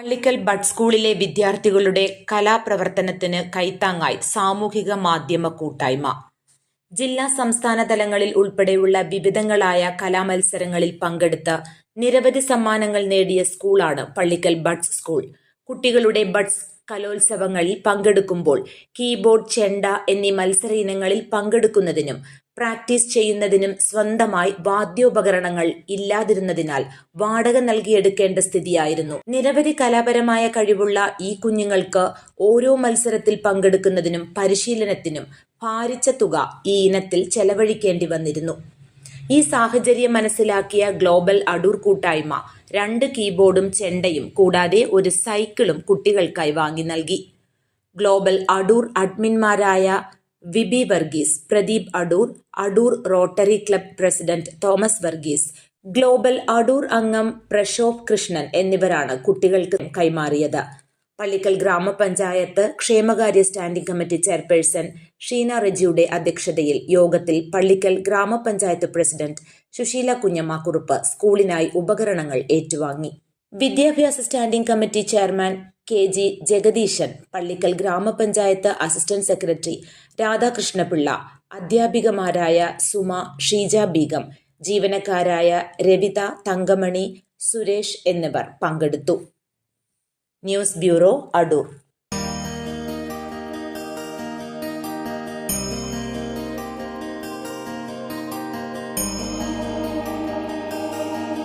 Pallikkal bud സ്കൂളിലെ വിദ്യാർത്ഥികളുടെ കലാപ്രവർത്തനത്തിന് കൈത്താങ്ങായി സാമൂഹിക മാധ്യമ കൂട്ടായ്മ. ജില്ലാ സംസ്ഥാന തലങ്ങളിൽ ഉൾപ്പെടെയുള്ള വിവിധങ്ങളായ കലാമത്സരങ്ങളിൽ പങ്കെടുത്ത് നിരവധി സമ്മാനങ്ങൾ നേടിയ സ്കൂളാണ് പള്ളിക്കൽ ബഡ്സ് സ്കൂൾ. കുട്ടികളുടെ ബഡ്സ് കലോത്സവങ്ങളിൽ പങ്കെടുക്കുമ്പോൾ കീബോർഡ്, ചെണ്ട എന്നീ മത്സര ഇനങ്ങളിൽ പങ്കെടുക്കുന്നതിനും പ്രാക്ടീസ് ചെയ്യുന്നതിനും സ്വന്തമായി വാദ്യോപകരണങ്ങൾ ഇല്ലാതിരുന്നതിനാൽ വാടക നൽകിയെടുക്കേണ്ട സ്ഥിതിയായിരുന്നു. നിരവധി കലാപരമായ കഴിവുള്ള ഈ കുഞ്ഞുങ്ങൾക്ക് ഓരോ മത്സരത്തിൽ പങ്കെടുക്കുന്നതിനും പരിശീലനത്തിനും ഭാരിച്ച തുക ഈ ഇനത്തിൽ ചെലവഴിക്കേണ്ടി വന്നിരുന്നു. ഈ സാഹചര്യം മനസ്സിലാക്കിയ ഗ്ലോബൽ അടൂർ കൂട്ടായ്മ 2 കീബോർഡും ചെണ്ടയും കൂടാതെ ഒരു സൈക്കിളും കുട്ടികൾക്കായി വാങ്ങി നൽകി. ഗ്ലോബൽ അടൂർ അഡ്മിൻമാരായ VB Varghese, Pradeep Adoor, Adoor rotary club president Thomas Varghese, global Adoor അംഗം പ്രശോഭ് കൃഷ്ണൻ എന്നിവരാണ് കുട്ടികൾക്ക് കൈമാറിയത്. പള്ളിക്കൽ ഗ്രാമപഞ്ചായത്ത് ക്ഷേമകാര്യ സ്റ്റാൻഡിംഗ് കമ്മിറ്റി ചെയർപേഴ്സൺ ഷീന റെജിയുടെ അധ്യക്ഷതയിൽ യോഗത്തിൽ പള്ളിക്കൽ ഗ്രാമപഞ്ചായത്ത് പ്രസിഡന്റ് സുശീല കുഞ്ഞമ്മ കുറുപ്പ് സ്കൂളിനായി ഉപകരണങ്ങൾ ഏറ്റുവാങ്ങി. വിദ്യാഭ്യാസ standing committee chairman KG Jagadeesan, Pallikkal ഗ്രാമപഞ്ചായത്ത് അസിസ്റ്റന്റ് സെക്രട്ടറി രാധാകൃഷ്ണപിള്ള, അധ്യാപികമാരായ സുമ, ഷീജ ബീഗം, ജീവനക്കാരായ രവിത, തങ്കമണി, സുരേഷ് എന്നിവർ പങ്കെടുത്തു. News bureau, Adoor.